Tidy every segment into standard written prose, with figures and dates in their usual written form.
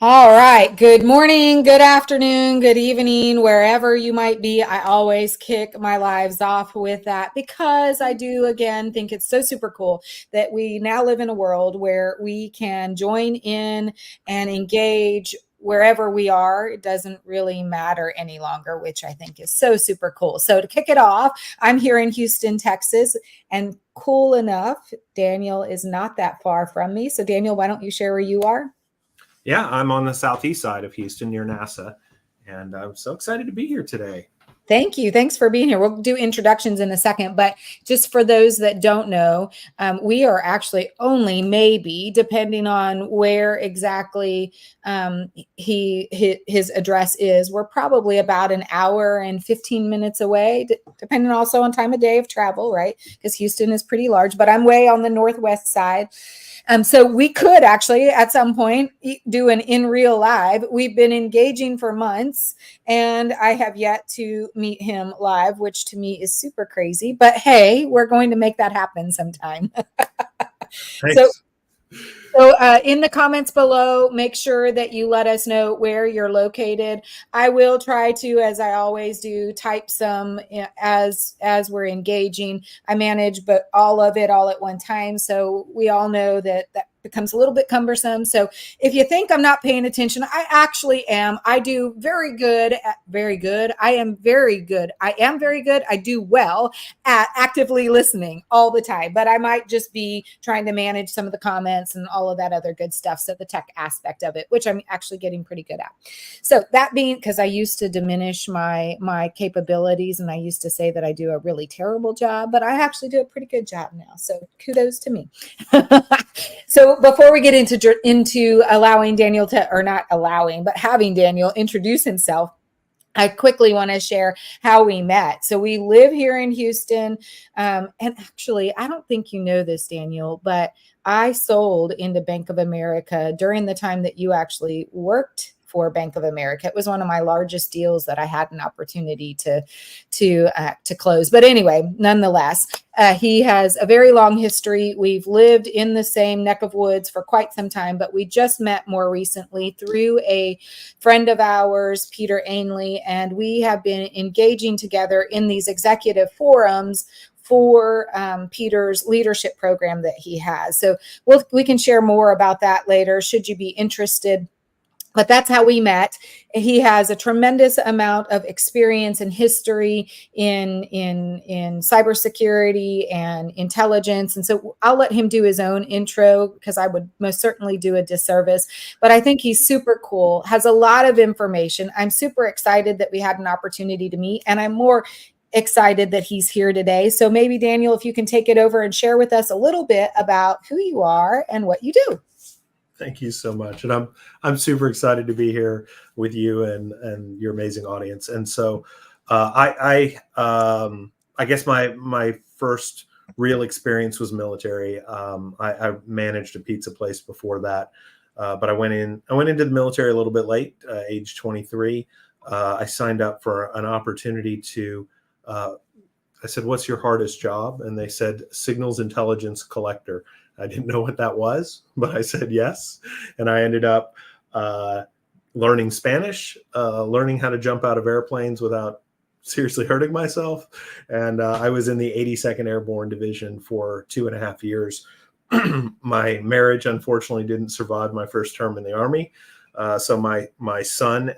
All right. Good morning, good afternoon, good evening, wherever you might be. I always kick my lives off with that because I do, again, think it's so super cool that we now live in a world where we can join in and engage wherever we are. It doesn't really matter any longer, which I think is so super cool. So to kick it off, I'm here in Houston, Texas, and cool enough, Daniel is not that far from me. So Daniel, why don't you share where you are? Yeah, I'm on the southeast side of Houston near NASA, and I'm so excited to be here today. Thank you. Thanks for being here. We'll do introductions in a second, but just for those that don't know, we are actually only maybe, depending on where exactly his address is, we're probably about an hour and 15 minutes away, depending also on time of day of travel, right? Because Houston is pretty large, but I'm way on the northwest side. So we could actually at some point do an in real live. We've been engaging for months and I have yet to meet him live, which to me is super crazy. But hey, we're going to make that happen sometime. So Thanks. in the comments below, make sure that you let us know where you're located. I will try to, as I always do, type some as we're engaging. I manage, but all of it all at one time. So we all know that becomes a little bit cumbersome. So if you think I'm not paying attention, I actually am. I do very good. I am very good. I do well at actively listening all the time, but I might just be trying to manage some of the comments and all of that other good stuff. So the tech aspect of it, which I'm actually getting pretty good at. So that being, because I used to diminish my capabilities and I used to say that I do a really terrible job, but I actually do a pretty good job now. So kudos to me. So before we get into allowing Daniel to, or not allowing, but having Daniel introduce himself, I quickly want to share how we met. So we live here in Houston. And actually, I don't think you know this, Daniel, but I sold into Bank of America during the time that you actually worked for Bank of America. It was one of my largest deals that I had an opportunity to close. But anyway, nonetheless, he has a very long history. We've lived in the same neck of woods for quite some time, but we just met more recently through a friend of ours, Peter Ainley, and we have been engaging together in these executive forums for Peter's leadership program that he has. So we can share more about that later, should you be interested. But that's how we met. He has a tremendous amount of experience and history in cybersecurity and intelligence. And so I'll let him do his own intro because I would most certainly do a disservice. But I think he's super cool, has a lot of information. I'm super excited that we had an opportunity to meet, and I'm more excited that he's here today. So maybe, Daniel, if you can take it over and share with us a little bit about who you are and what you do. Thank you so much, and I'm super excited to be here with you and your amazing audience. And so, I guess my first real experience was military. I managed a pizza place before that, but I went into the military a little bit late, age 23. I signed up for an opportunity to. I said, "What's your hardest job?" And they said, "Signals intelligence collector." I didn't know what that was, but I said yes. And I ended up learning Spanish, learning how to jump out of airplanes without seriously hurting myself. And I was in the 82nd Airborne Division for 2.5 years. My marriage, unfortunately, didn't survive my first term in the Army. So my son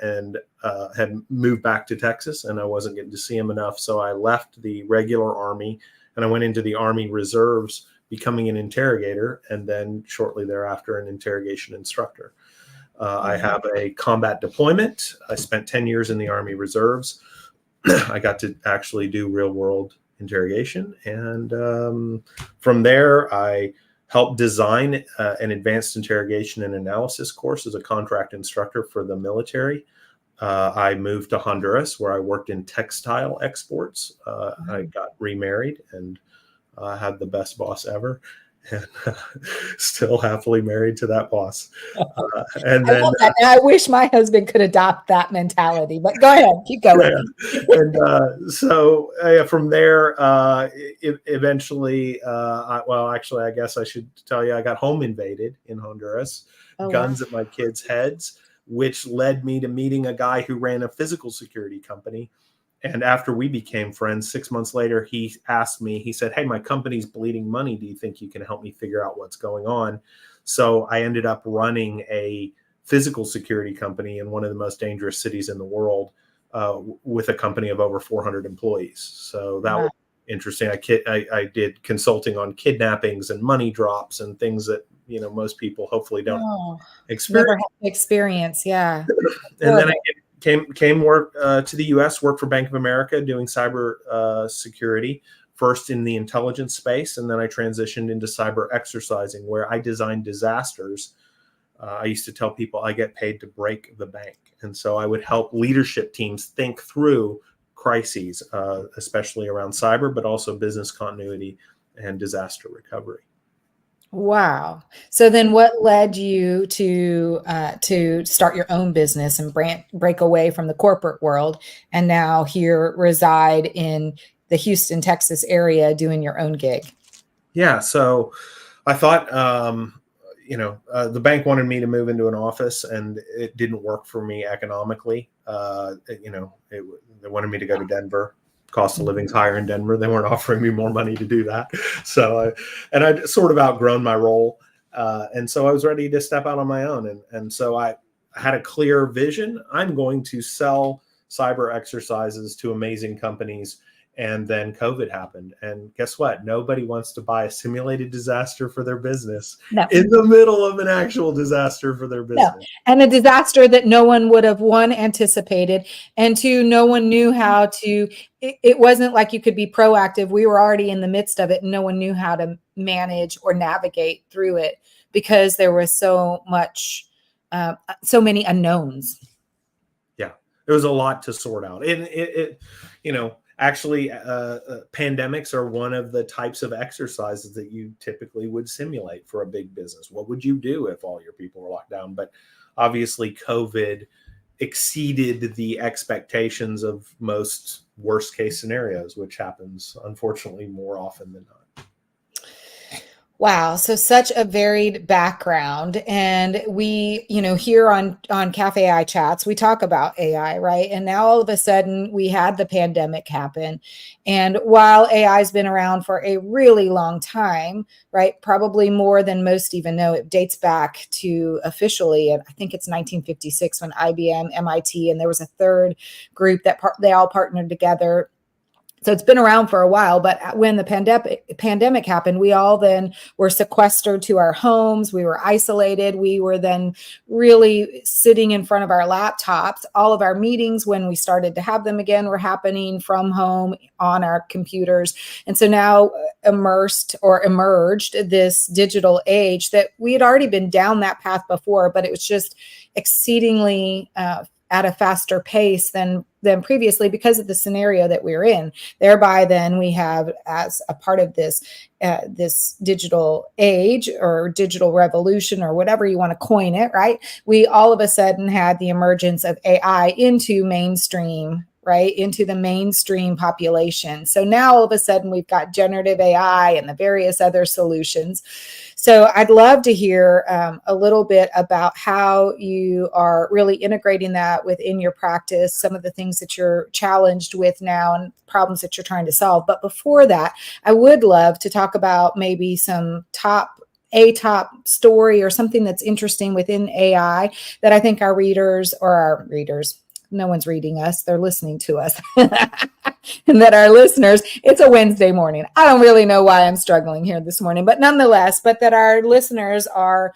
had moved back to Texas, and I wasn't getting to see him enough. So I left the regular Army, and I went into the Army Reserves, becoming an interrogator, and then shortly thereafter an interrogation instructor. I have a combat deployment. I spent 10 years in the Army Reserves. I got to actually do real world interrogation. And from there, I helped design an advanced interrogation and analysis course as a contract instructor for the military. I moved to Honduras, where I worked in textile exports. I got remarried and had the best boss ever, and still happily married to that boss. And then I love that. And I wish my husband could adopt that mentality, but go ahead, keep going. and so from there, eventually, actually, I guess I should tell you, I got home invaded in Honduras, guns at my kids' heads. which led me to meeting a guy who ran a physical security company. And after we became friends, 6 months later, he asked me, he said, "Hey, my company's bleeding money. Do you think you can help me figure out what's going on?" So I ended up running a physical security company in one of the most dangerous cities in the world, with a company of over 400 employees. So that was interesting. I did consulting on kidnappings and money drops and things that, most people hopefully don't experience. Never had experience. Yeah. And then I came work to the U.S., worked for Bank of America doing cyber security, first in the intelligence space, and then I transitioned into cyber exercising, where I designed disasters. I used to tell people I get paid to break the bank. And so I would help leadership teams think through crises, especially around cyber, but also business continuity and disaster recovery. Wow. So then what led you to start your own business and break away from the corporate world and now here reside in the Houston, Texas area doing your own gig? Yeah. So I thought, the bank wanted me to move into an office, and it didn't work for me economically. They wanted me to go to Denver. Cost of living's higher in Denver. They weren't offering me more money to do that. So, I'd sort of outgrown my role. And so I was ready to step out on my own. And so I had a clear vision. I'm going to sell cyber exercises to amazing companies. And then COVID happened. And guess what? Nobody wants to buy a simulated disaster for their business in the middle of an actual disaster for their business. No. And a disaster that no one would have, one, anticipated, and two, no one knew how to, it wasn't like you could be proactive. We were already in the midst of it, and no one knew how to manage or navigate through it because there was so many unknowns. Yeah, there was a lot to sort out. And actually, pandemics are one of the types of exercises that you typically would simulate for a big business. What would you do if all your people were locked down? But obviously, COVID exceeded the expectations of most worst case scenarios, which happens, unfortunately, more often than not. Wow. So such a varied background. And we, here on Caff-AI Chats, we talk about AI, right? And now all of a sudden we had the pandemic happen. And while AI has been around for a really long time, right? Probably more than most even know. It dates back to officially, and I think it's 1956 when IBM, MIT, and there was a third group that they all partnered together. So it's been around for a while, but when the pandemic happened, we all then were sequestered to our homes. We were isolated. We were then really sitting in front of our laptops. All of our meetings, when we started to have them again, were happening from home on our computers. And so now emerged this digital age that we had already been down that path before, but it was just exceedingly at a faster pace than previously because of the scenario that we're in. Thereby, then we have, as a part of this digital age or digital revolution or whatever you want to coin it, right? We all of a sudden had the emergence of AI into mainstream, right? Into the mainstream population. So now all of a sudden we've got generative AI and the various other solutions. So I'd love to hear a little bit about how you are really integrating that within your practice, some of the things that you're challenged with now and problems that you're trying to solve. But before that, I would love to talk about maybe some top story or something that's interesting within AI that I think our readers, no one's reading us, they're listening to us. And that our listeners, it's a Wednesday morning. I don't really know why I'm struggling here this morning, but nonetheless, that our listeners are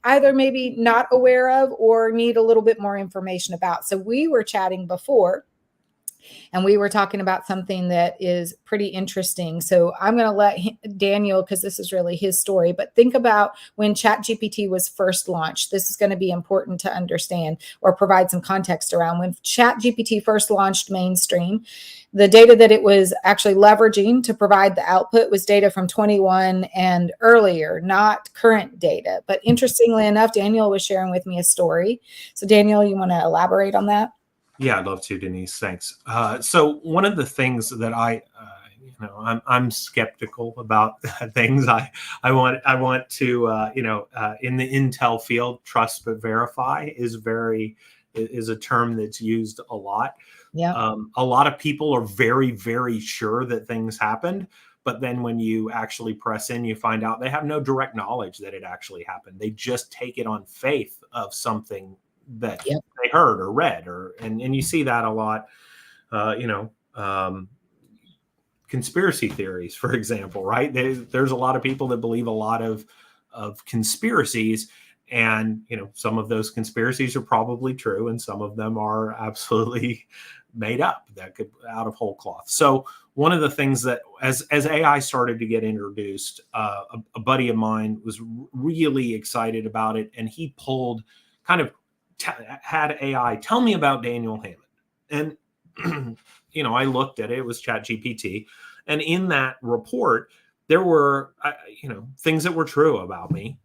either maybe not aware of or need a little bit more information about. So we were chatting before, and we were talking about something that is pretty interesting. So I'm going to let Daniel, because this is really his story, but think about when ChatGPT was first launched. This is going to be important to understand or provide some context around. When ChatGPT first launched mainstream, the data that it was actually leveraging to provide the output was data from 21 and earlier, not current data. But interestingly enough, Daniel was sharing with me a story. So Daniel, you want to elaborate on that? Yeah, I'd love to, Denise. Thanks. So one of the things that I I'm skeptical about things. I want to in the intel field, trust but verify is a term that's used a lot. Yeah. A lot of people are very, very sure that things happened, but then when you actually press in, you find out they have no direct knowledge that it actually happened. They just take it on faith of something that they heard or read, and you see that a lot. Conspiracy theories, for example, right? There's a lot of people that believe a lot of conspiracies, and some of those conspiracies are probably true, and some of them are absolutely made up, that could out of whole cloth. So one of the things that as AI started to get introduced, a buddy of mine was really excited about it, and he pulled had AI tell me about Daniel Hammond, and I looked at it. It was ChatGPT, and in that report, there were things that were true about me,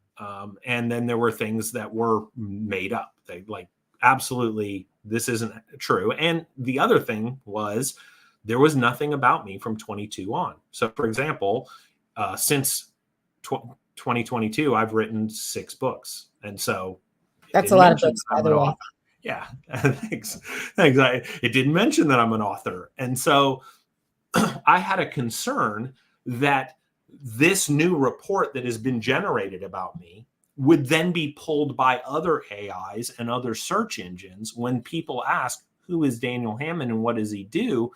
and then there were things that were made up. They absolutely, this isn't true. And the other thing was there was nothing about me from 22 on. So, for example, since 2022, I've written 6 books, and so that's a lot of books, by the way. Author. Yeah, thanks. It didn't mention that I'm an author. And so I had a concern that this new report that has been generated about me would then be pulled by other AIs and other search engines. When people ask, who is Daniel Hammond and what does he do?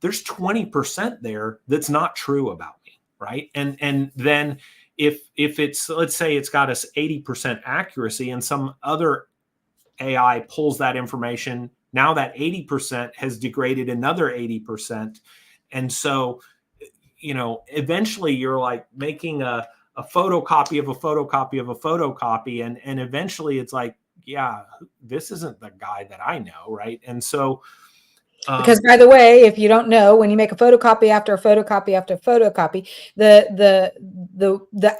There's 20% there that's not true about me, right? And then if it's, let's say it's got us 80% accuracy and some other AI pulls that information, now that 80% has degraded another 80%. And so, eventually you're like making a photocopy of a photocopy of a photocopy. And eventually it's like, yeah, this isn't the guy that I know. Right. And so, because by the way, if you don't know, when you make a photocopy after a photocopy after a photocopy, the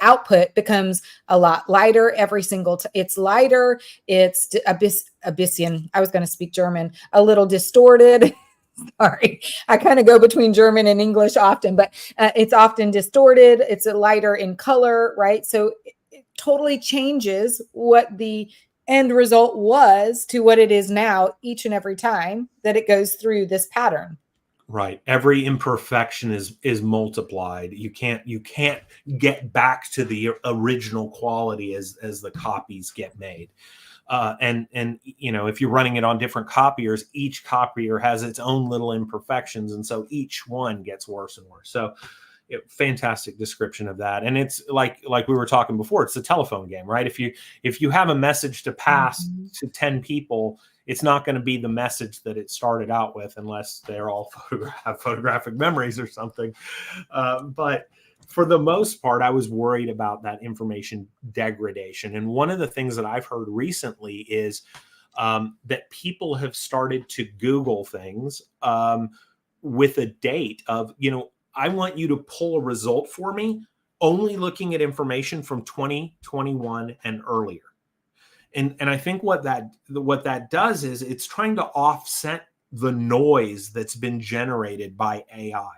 output becomes a lot lighter every single time. It's lighter. It's Abyssian. I was going to speak German, a little distorted. Sorry, I kind of go between German and English often, but it's often distorted. It's lighter in color, right? So it totally changes what the end result was to what it is now each and every time that it goes through this pattern. Right. Every imperfection is multiplied. You can't get back to the original quality as the copies get made. And if you're running it on different copiers, each copier has its own little imperfections, and so each one gets worse and worse. So fantastic description of that. And it's like we were talking before, it's a telephone game, right? If you have a message to pass to 10 people, it's not going to be the message that it started out with, unless they're all have photographic memories or something. But for the most part, I was worried about that information degradation. And one of the things that I've heard recently is that people have started to Google things with a date of, I want you to pull a result for me, only looking at information from 2021 and earlier. And I think what that does is it's trying to offset the noise that's been generated by AI,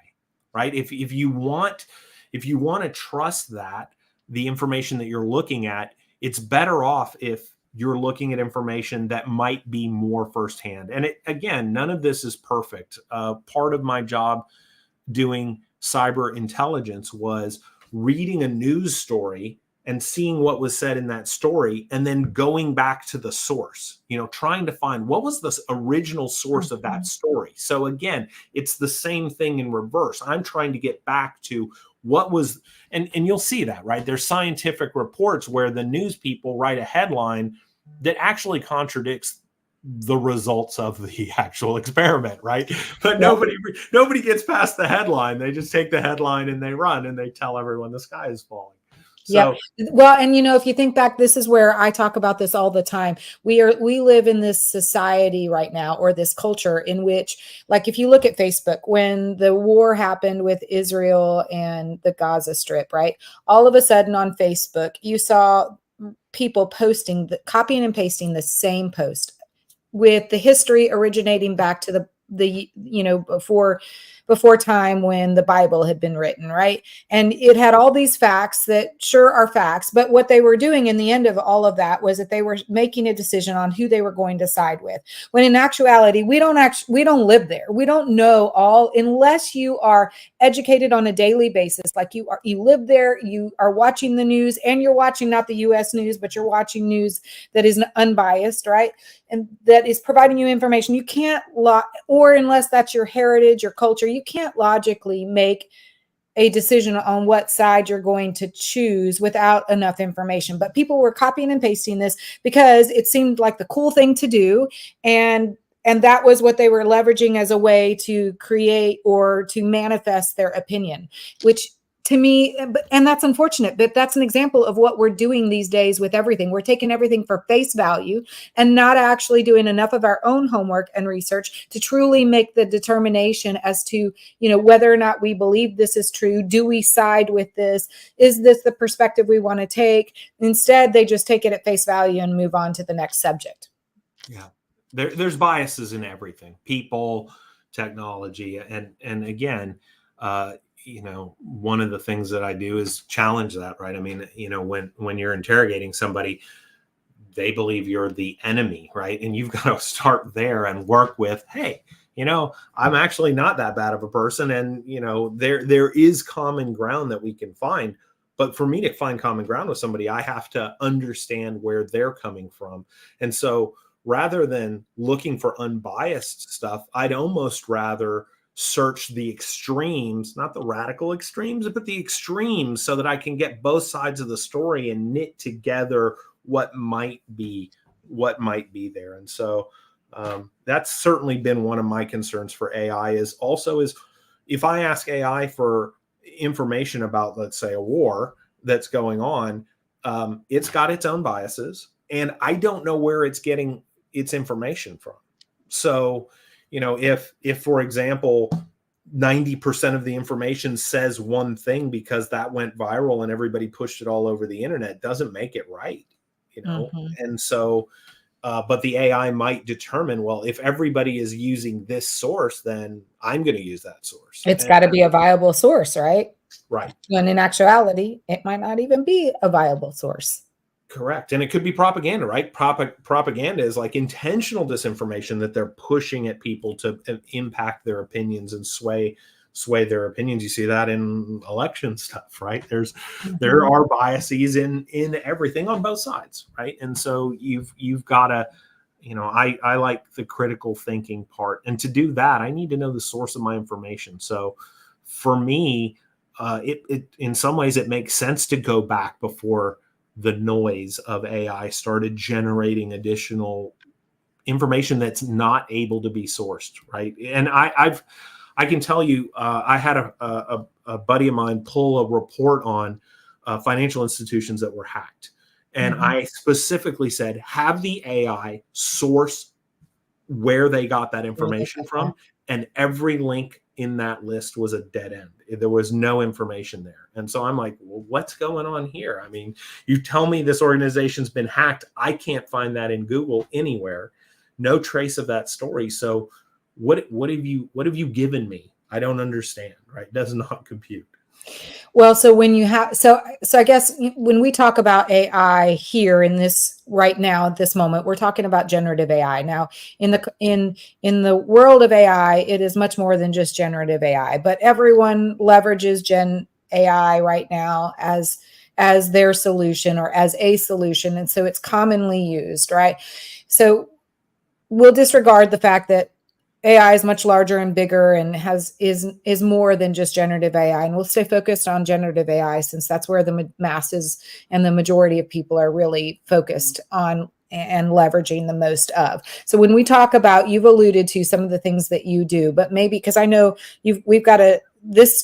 right? If you want to trust that the information that you're looking at, it's better off if you're looking at information that might be more firsthand. And again, none of this is perfect. Part of my job doing cyber intelligence was reading a news story and seeing what was said in that story, and then going back to the source, trying to find what was the original source of that story. So again, it's the same thing in reverse. I'm trying to get back to what was, and you'll see that, right? There's scientific reports where the news people write a headline that actually contradicts the results of the actual experiment, right? But nobody gets past the headline. They just take the headline and they run and they tell everyone the sky is falling. So, yeah. Well, and if you think back, this is where I talk about this all the time. We live in this society right now, or this culture in which, like, if you look at Facebook, when the war happened with Israel and the Gaza Strip, right? All of a sudden on Facebook, you saw people copying and pasting the same post with the history originating back to before time when the Bible had been written, right? And it had all these facts that sure are facts, but what they were doing in the end of all of that was that they were making a decision on who they were going to side with. When in actuality, we don't live there. We don't know all unless you are educated on a daily basis. Like you live there, you are watching the news, and you're watching not the US news, but you're watching news that is unbiased, right? And that is providing you information. You can't or unless that's your heritage, your culture, you can't logically make a decision on what side you're going to choose without enough information. But people were copying and pasting this because it seemed like the cool thing to do. And that was what they were leveraging as a way to create or to manifest their opinion, which to me, and that's unfortunate, but that's an example of what we're doing these days with everything. We're taking everything for face value and not actually doing enough of our own homework and research to truly make the determination as to, whether or not we believe this is true. Do we side with this? Is this the perspective we want to take? Instead, they just take it at face value and move on to the next subject. Yeah. There's biases in everything, people, technology. And again, one of the things that I do is challenge that, right? I mean, when you're interrogating somebody, they believe you're the enemy, right? And you've got to start there and work with, hey, I'm actually not that bad of a person. And, there is common ground that we can find. But for me to find common ground with somebody, I have to understand where they're coming from. And so rather than looking for unbiased stuff, I'd almost rather search the extremes, not the radical extremes, but the extremes, so that I can get both sides of the story and knit together what might be there. And so that's certainly been one of my concerns for AI is if I ask AI for information about, let's say, a war that's going on, it's got its own biases, and I don't know where it's getting its information from. So, if for example, 90% of the information says one thing because that went viral and everybody pushed it all over the internet, doesn't make it right, Mm-hmm. And so, but the AI might determine, well, if everybody is using this source, then I'm going to use that source. It's got to be a viable source, right? Right. And in actuality, it might not even be a viable source. Correct. And it could be propaganda, right? Propaganda is like intentional disinformation that they're pushing at people to impact their opinions and sway their opinions. You see that in election stuff, right? There are biases in everything on both sides, right? And so you've got to, I like the critical thinking part. And to do that, I need to know the source of my information. So for me, it in some ways, it makes sense to go back before the noise of AI started generating additional information that's not able to be sourced, right? And I can tell you, I had a buddy of mine pull a report on financial institutions that were hacked. And I specifically said, have the AI source where they got that information from. And every link in that list was a dead end. There was no information there. And so I'm like, well, what's going on here? I mean, you tell me this organization's been hacked. I can't find that in Google anywhere. No trace of that story. So what have you given me? I don't understand, right? Does not compute. Well, so when you have, so I guess when we talk about AI here in this right now at this moment, we're talking about generative AI. Now, in the world of AI, it is much more than just generative AI, but everyone leverages Gen AI right now as their solution or as a solution, and so it's commonly used, right? So we'll disregard the fact that AI is much larger and bigger and is more than just generative AI. And we'll stay focused on generative AI since that's where the masses and the majority of people are really focused on and leveraging the most of. So when we talk about, you've alluded to some of the things that you do, but maybe because I know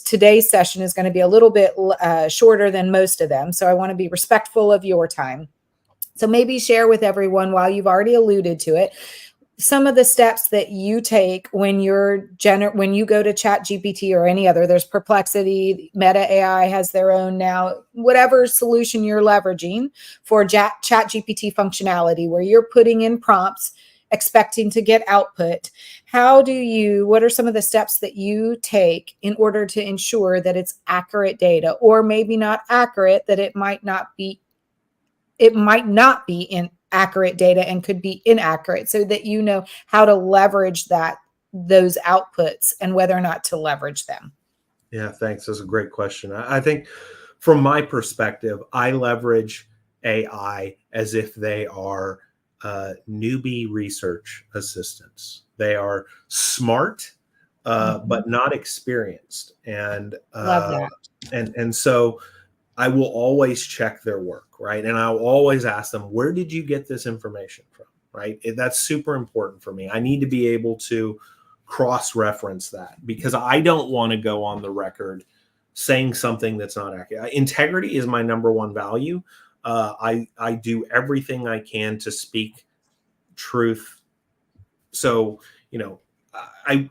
today's session is going to be a little bit shorter than most of them. So I want to be respectful of your time. So maybe share with everyone, while you've already alluded to it, some of the steps that you take when you go to ChatGPT or any other. There's Perplexity, Meta AI has their own now, whatever solution you're leveraging for ChatGPT functionality, where you're putting in prompts expecting to get output. what are some of the steps that you take in order to ensure that it's accurate data, or maybe not accurate, that it might not be inaccurate data and could be inaccurate, so that you know how to leverage those outputs and whether or not to leverage them? Yeah, thanks. That's a great question. I think from my perspective, I leverage AI as if they are newbie research assistants. They are smart, but not experienced, Love that. and so I will always check their work, right? And I'll always ask them, where did you get this information from, right? That's super important for me. I need to be able to cross-reference that, because I don't want to go on the record saying something that's not accurate. Integrity is my number one value. I do everything I can to speak truth. So, you know, I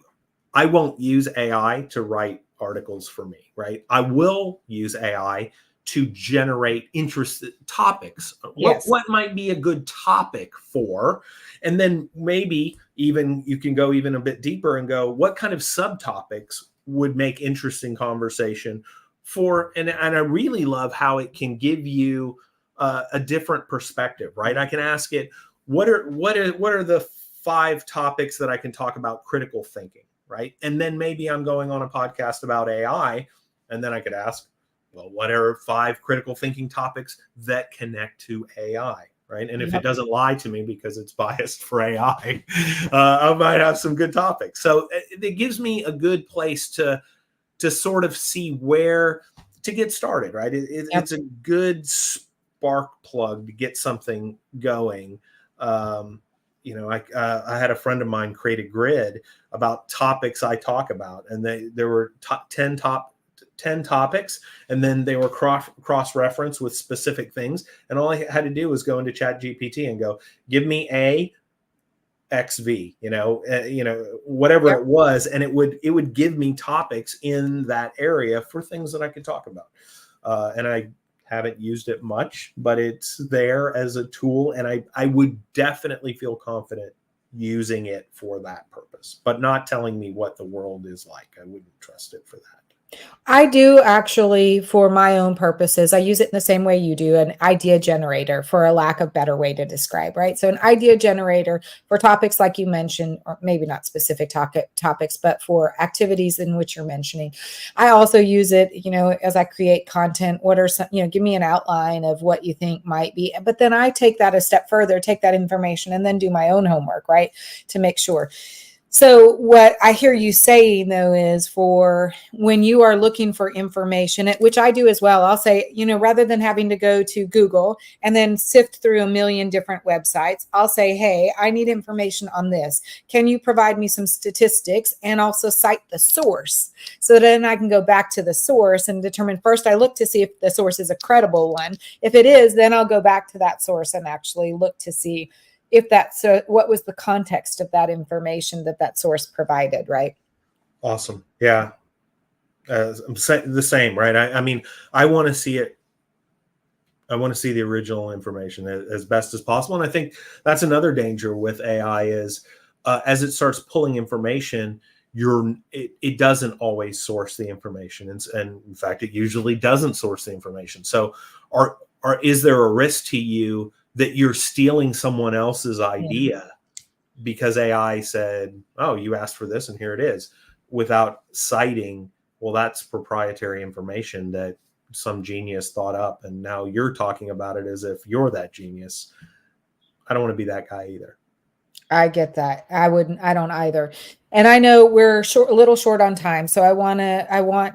I won't use AI to write articles for me, right? I will use AI to generate interest topics. Yes. What might be a good topic for? And then maybe even you can go even a bit deeper and go, what kind of subtopics would make interesting conversation for? And I really love how it can give you a different perspective, right? I can ask it, what are the 5 topics that I can talk about critical thinking, right? And then maybe I'm going on a podcast about AI, and then I could ask, well, what are 5 critical thinking topics that connect to AI, right? And if it doesn't lie to me because it's biased for AI, I might have some good topics. So it gives me a good place to sort of see where to get started, right? It's a good spark plug to get something going. You know, I had a friend of mine create a grid about topics I talk about, and there were 10 topics, and then they were cross referenced with specific things. And all I had to do was go into Chat GPT and go, give me A XV, whatever it was, and it would give me topics in that area for things that I could talk about. And I haven't used it much, but it's there as a tool, and I would definitely feel confident using it for that purpose, but not telling me what the world is like. I wouldn't trust it for that. I do actually, for my own purposes. I use it in the same way you do, an idea generator, for a lack of better way to describe, right? So an idea generator for topics like you mentioned, or maybe not specific topics, but for activities in which you're mentioning. I also use it, as I create content. What are some, give me an outline of what you think might be, but then I take that a step further, take that information, and then do my own homework, right? To make sure. So what I hear you saying, though, is for when you are looking for information, which I do as well, I'll say, rather than having to go to Google and then sift through a million different websites, I'll say, hey, I need information on this. Can you provide me some statistics and also cite the source? So then I can go back to the source and determine, first I look to see if the source is a credible one. If it is, then I'll go back to that source and actually look to see if that's what was the context of that information that source provided, right? Awesome. Yeah. The same, right? I mean, I want to see it. I want to see the original information as best as possible. And I think that's another danger with AI is as it starts pulling information, it doesn't always source the information. And in fact, it usually doesn't source the information. So is there a risk to you that you're stealing someone else's idea because AI said, oh, you asked for this and here it is, without citing, well, that's proprietary information that some genius thought up, and now you're talking about it as if you're that genius. I don't want to be that guy either. I get that. I don't either. And I know we're a little short on time. So I want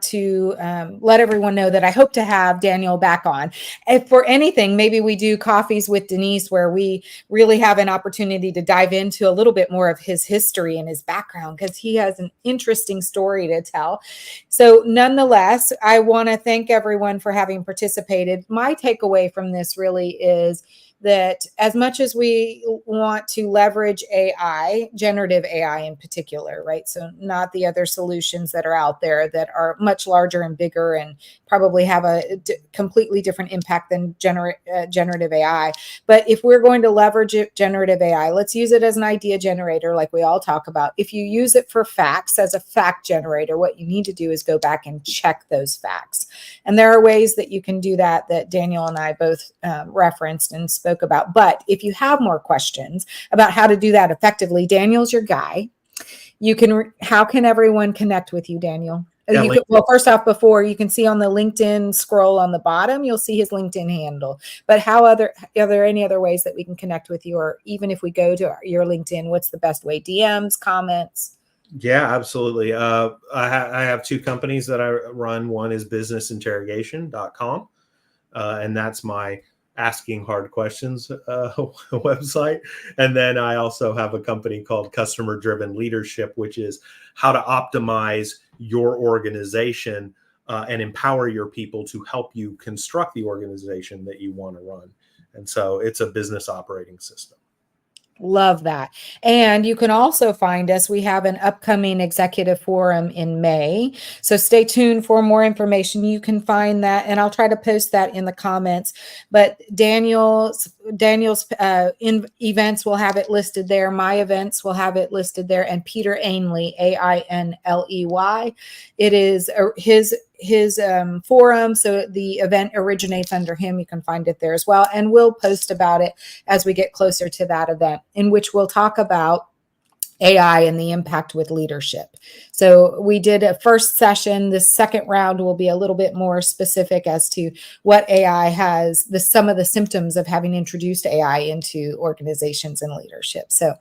to let everyone know that I hope to have Daniel back on. If for anything, maybe we do coffees with Denise where we really have an opportunity to dive into a little bit more of his history and his background, because he has an interesting story to tell. So nonetheless, I want to thank everyone for having participated. My takeaway from this really is that as much as we want to leverage AI, generative AI in particular, right? So not the other solutions that are out there that are much larger and bigger and probably have a completely different impact than generative AI. But if we're going to leverage generative AI, let's use it as an idea generator like we all talk about. If you use it for facts as a fact generator, what you need to do is go back and check those facts. And there are ways that you can do that Daniel and I both referenced and spoke about. But if you have more questions about how to do that effectively, Daniel's your guy. How can everyone connect with you, Daniel? Yeah, Well, first off, before you can see on the LinkedIn scroll on the bottom, you'll see his LinkedIn handle. But are there any other ways that we can connect with you? Or even if we go to your LinkedIn, what's the best way? DMs, comments? Yeah, absolutely. I have two companies that I run. One is businessinterrogation.com, and that's my asking hard questions website. And then I also have a company called Customer Driven Leadership, which is how to optimize your organization and empower your people to help you construct the organization that you want to run. And so it's a business operating system. Love that. And you can also find us. We have an upcoming executive forum in May. So stay tuned for more information. You can find that, and I'll try to post that in the comments. But Daniel's events will have it listed there. My events will have it listed there. And Peter Ainley, Ainley. It is his forum. So the event originates under him. You can find it there as well. And we'll post about it as we get closer to that event, in which we'll talk about AI and the impact with leadership. So we did a first session. The second round will be a little bit more specific as to what AI has, some of the symptoms of having introduced AI into organizations and leadership. So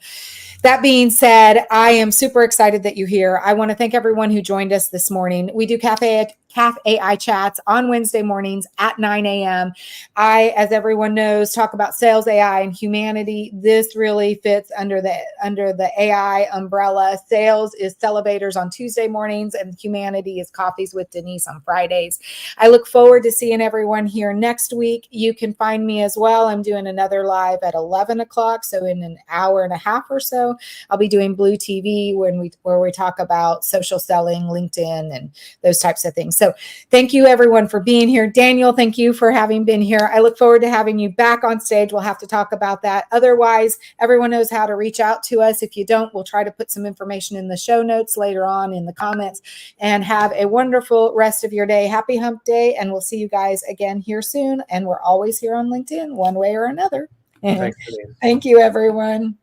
that being said, I am super excited that you're here. I want to thank everyone who joined us this morning. We do Caff-AI Chats on Wednesday mornings at 9 a.m. I, as everyone knows, talk about sales, AI, and humanity. This really fits under the AI umbrella. Sales is Celebators on Tuesday mornings, and humanity is Coffees with Denise on Fridays. I look forward to seeing everyone here next week. You can find me as well. I'm doing another live at 11 o'clock, so in an hour and a half or so. I'll be doing Blue TV where we talk about social selling, LinkedIn, and those types of things. So thank you everyone for being here. Daniel, thank you for having been here. I look forward to having you back on stage. We'll have to talk about that. Otherwise, everyone knows how to reach out to us. If you don't, we'll try to put some information in the show notes later on in the comments. And have a wonderful rest of your day. Happy Hump Day, and we'll see you guys again here soon. And we're always here on LinkedIn, one way or another. Thanks, Thank you, everyone.